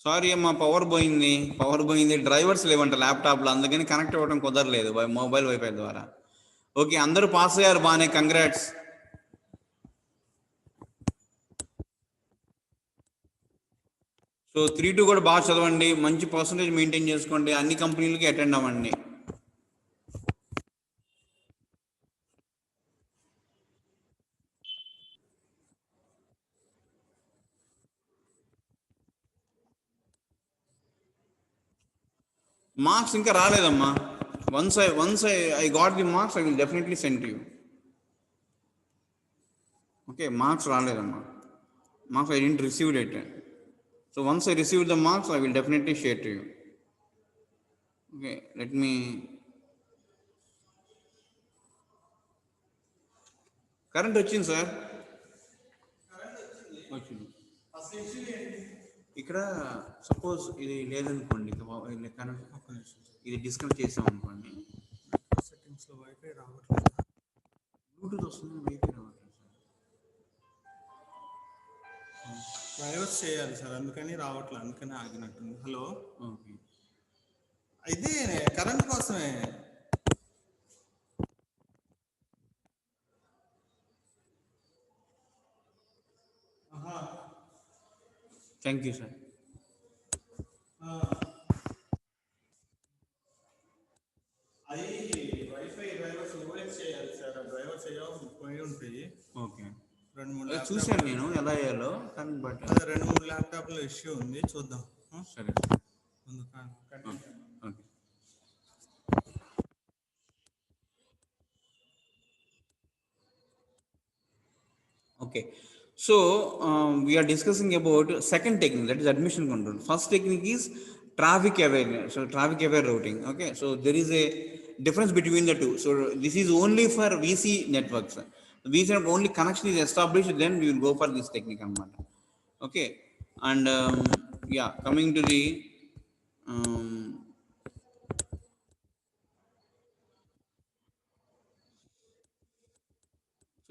Sorry అమ్మా, power పోయింది, drivers లేవంట ల్యాప్టాప్లో, అందుకని కనెక్ట్ అవ్వడం కుదరలేదు మొబైల్ వైఫై ద్వారా. ఓకే, అందరూ పాస్ అయ్యారు, బాగానే, కంగ్రాట్స్. సో 3-2 కూడా బాగా చదవండి, మంచి పర్సంటేజ్ మెయింటైన్ చేసుకోండి, అన్ని కంపెనీలకి అటెండ్ అవ్వండి. మార్క్స్ ఇంకా రాలేదమ్మా. Once I got the marks I will definitely send to you. Okay, marks రాలేదమ్మా, marks I didn't received it. So once I receive the marks I will definitely share to you. Okay, let me. Current వచ్చింది sir, వచ్చింది. ఇక్కడ suppose ఇది లేదనుకోండి, ఇది disconnect చేసాం అనుకోండి, సెట్టింగ్స్లో వైఫై రావట్లేదు, బ్లూటూత్ వస్తుంది, వైఫై రావట్లేదు సార్. డ్రైవర్స్ చేయాలి సార్, అందుకని రావట్లేదు, అందుకని ఆగినట్టుంది. హలో, ఓకే, ఇది కరెంట్ కోసమే. Thank you sir. అది వైఫై డ్రైవర్స్ ఓఎక్స్ చేయాలి సార్, డ్రైవర్స్ పోయి ఉంటాయి. ఓకే, 2-3 చూశాను నేను ఎలా అయ్యాలో, కానీ బట్ అదే 2-3 ల్యాప్టాప్లో ఇష్యూ ఉంది, చూద్దాం. సరే, ముందు okay. Okay, so we are discussing about second technique, that is admission control. First technique is traffic awareness, so traffic aware routing. Okay, so there is a difference between the two. So this is only for VC networks. VC network only connection is established, then we will go for this technique. Okay, and yeah, coming to the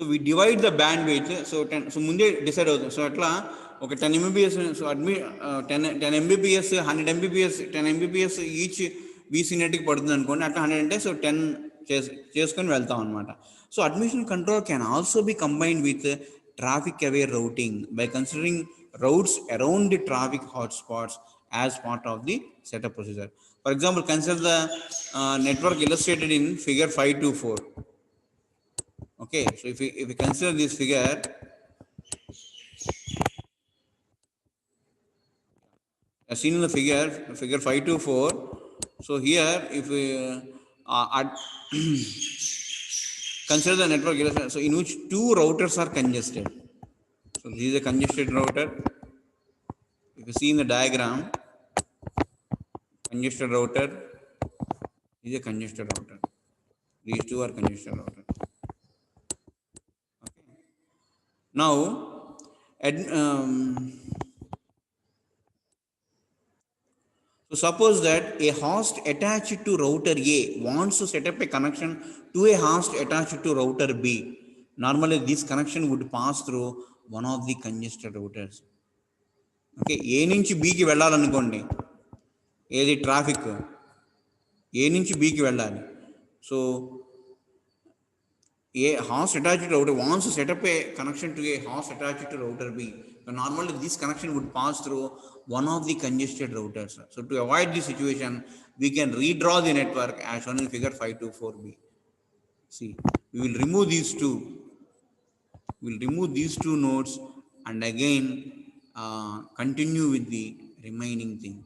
so we divide the bandwidth. So ముందే decide అవుతుంది. So అట్లా ఒక 10 MBPS, so 10 MBPS 100 MBPS 10 MBPS each VC నెట్కి పడుతుంది అనుకోండి, అట్లా 100 అంటే so 10 చేసుకొని వెళ్తాం అనమాట. So admission control can also be combined with traffic aware routing by considering routes around the traffic hotspots as part of the setup procedure. For example, consider the network illustrated in figure 524. Okay, so if we consider this figure, as seen in the figure 524. So here, if we consider the network, so in which two routers are congested. So this is a congested router. If you see in the diagram, congested router, this is a congested router. These two are congested router. Now, so suppose that a host attached to router A wants to set up a connection to a host attached to router B. Normally, this connection would pass through one of the congested routers. Okay, A నుంచి B కి వెళ్ళాలనుకోండి, ఏది traffic A నుంచి B కి వెళ్ళాలి. So a host attached router wants to set up a connection to a host attached to router B. So normally this connection would pass through one of the congested routers. So to avoid this situation, we can redraw the network as shown in figure 524B. See, we will remove these two. We will remove these two nodes and again continue with the remaining thing.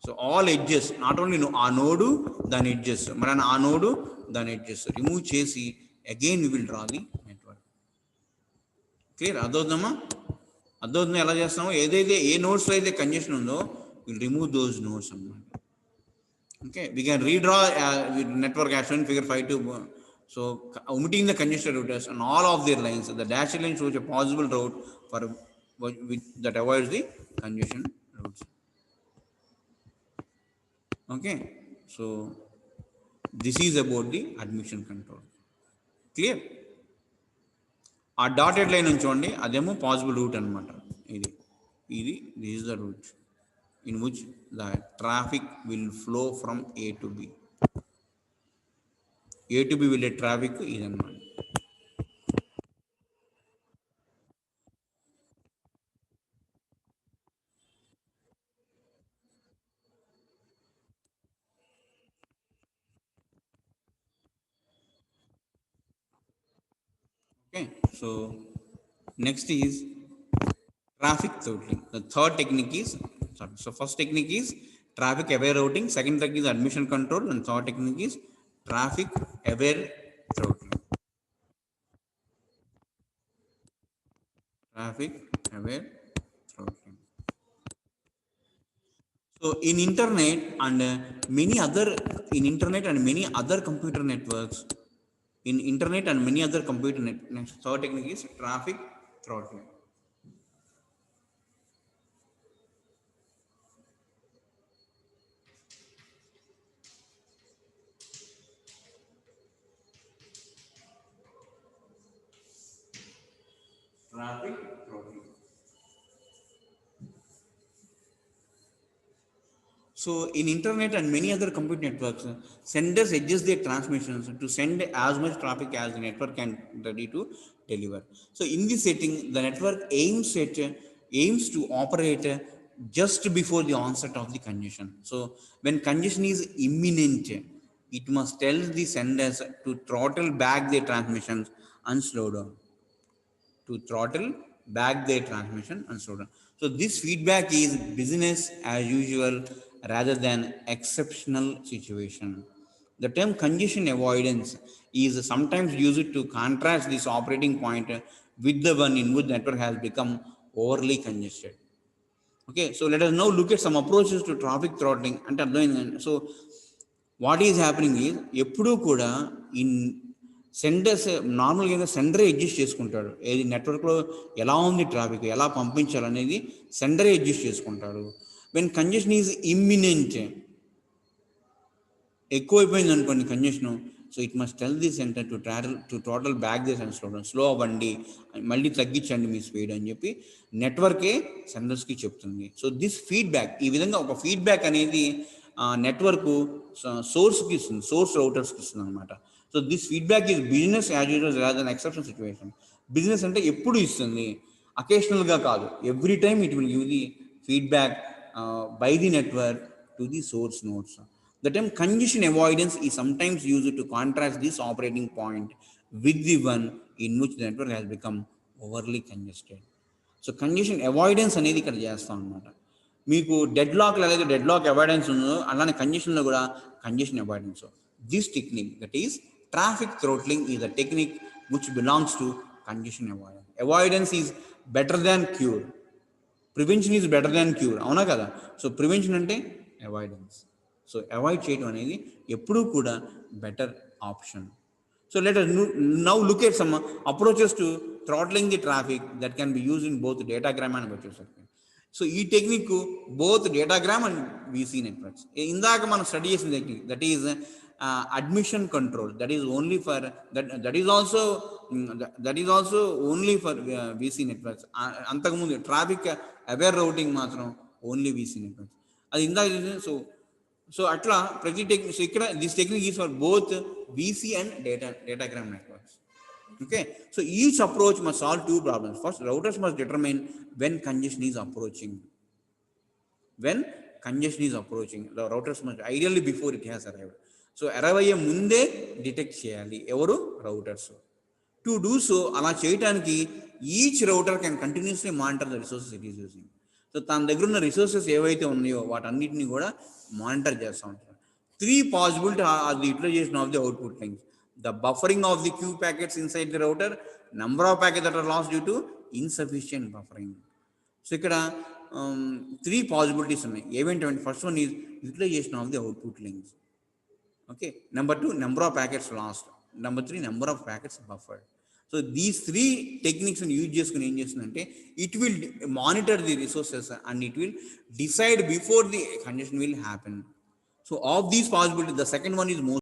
So all edges, not only our node, then edges. Marana our node, then edges. Remove chesi. Again we will draw the network. Clear? అర్థమవుతుందమ్మా? ఎలా చేస్తామో, ఏదైతే ఏ నోడ్స్లో అయితే congestion ఉందో will remove those nodes అన్నమాట. Okay, we can redraw network as shown figure 5.2. So omitting the congested routers on all of their lines, the dashed line shows a possible route for that avoids the congestion routes. Okay, so this is about the admission control. Clear? ఆ dotted line ఉంచండి, అదేమో possible route అనమాట. ఇది this is the route. in which the traffic will flow from A to B. A to B will traffic is అనమాట. Okay, so next is traffic throttling. The third technique is, sorry, so first technique is traffic aware routing, second technique is admission control, and third technique is traffic aware throttling. Traffic aware throttling. So in internet and many other computer networks, next third technique is traffic throttling. Traffic throttling. So in internet and many other computer networks, senders adjust their transmissions to send as much traffic as the network can ready to deliver. So in this setting, the network aims to operate just before the onset of the congestion. So when congestion is imminent, it must tell the senders to throttle back their transmissions and slow down. To throttle back their transmission and slow down. So this feedback is business as usual rather than exceptional situation. The term congestion avoidance is sometimes used to contrast this operating point with the one in which the network has become overly congested. Okay, so let us now look at some approaches to traffic throttling. So what is happening is ఎప్పుడూ కూడా in senders నార్మల్గా సెండరే adjust చేసుకుంటాడు. ఏది నెట్వర్క్లో ఎలా ఉంది traffic, ఎలా పంపించాలనేది సెండరే అడ్జస్ట్ చేసుకుంటాడు. వెన్ కంజెషన్ ఈజ్ ఇమ్మినెంట్, ఎక్కువైపోయింది అనుకోండి congestion, so it must tell the sender to throttle back this and slow అవ్వండి, మళ్ళీ తగ్గించండి మీ స్పీడ్ అని చెప్పి నెట్వర్కే సెండర్స్కి చెప్తుంది. సో దిస్ ఫీడ్బ్యాక్, ఈ విధంగా ఒక ఫీడ్బ్యాక్ అనేది నెట్వర్క్ సోర్స్కి ఇస్తుంది, సోర్స్ రౌటర్స్కి ఇస్తుంది అనమాట. So this feedback is business as usual rather than exception situation. Business అంటే ఎప్పుడు ఇస్తుంది, అకేషనల్గా కాదు, every time it will give the feedback by the network to the source nodes. The term congestion avoidance is sometimes used to contrast this operating point with the one in which the network has become overly congested. So congestion avoidance అనేది ఇక్కడ చేస్తాం అనమాట. మీకు dead లాక్లో ఏదైతే dead lock avoidance ఉందో అలానే కంజెషన్లో కూడా congestion avoidance. This technique, that is traffic throttling, is the technique which belongs to congestion avoidance. Avoidance is better than cure, prevention is better than cure, అవునా కదా? సో ప్రివెన్షన్ అంటే avoidance. So avoid చేయడం అనేది ఎప్పుడూ కూడా better option. So let us now look at some approaches to throttling the traffic that can be used in both datagram and virtual circuit. So ఈ technique both datagram and VC networks. ఇందాక మనం study చేసిన technique that is admission control, that is only for that is also only for VC networks. అంతకుముందు traffic aware routing మాత్రం only VC networks, అది ఇందాక. So అట్లా ప్రతి టెక్నిక్, సో ఇక్కడ this technique is for both VC and datagram networks. Okay, so each approach must solve two problems. First, routers must determine when congestion is approaching. When congestion is approaching, the routers must, ideally before it has arrived. So arrive అయ్యే ముందే detect చేయాలి ఎవరు, routers. To do so, అలా చేయడానికి each router can continuously monitor the resources it is using. So తన దగ్గర ఉన్న resources ఏవైతే ఉన్నాయో వాటన్నిటిని కూడా మానిటర్ చేస్తూ ఉంటారు. 3 possibilities are the utilization of the output lines: the buffering of the queue packets inside the router, number of packets that are lost due to insufficient buffering. So ఇక్కడ 3 possibilities ఉన్నాయి. ఏవేంటంటే first one is utilization of the output links. Okay, number 2 number of packets lost, number 3 number of packets buffered. So these 3 techniques use చేసుకుని ఏం చేస్తుందంటే it will monitor the resources and it will decide before the congestion will happen. So of these possibilities, the second one is most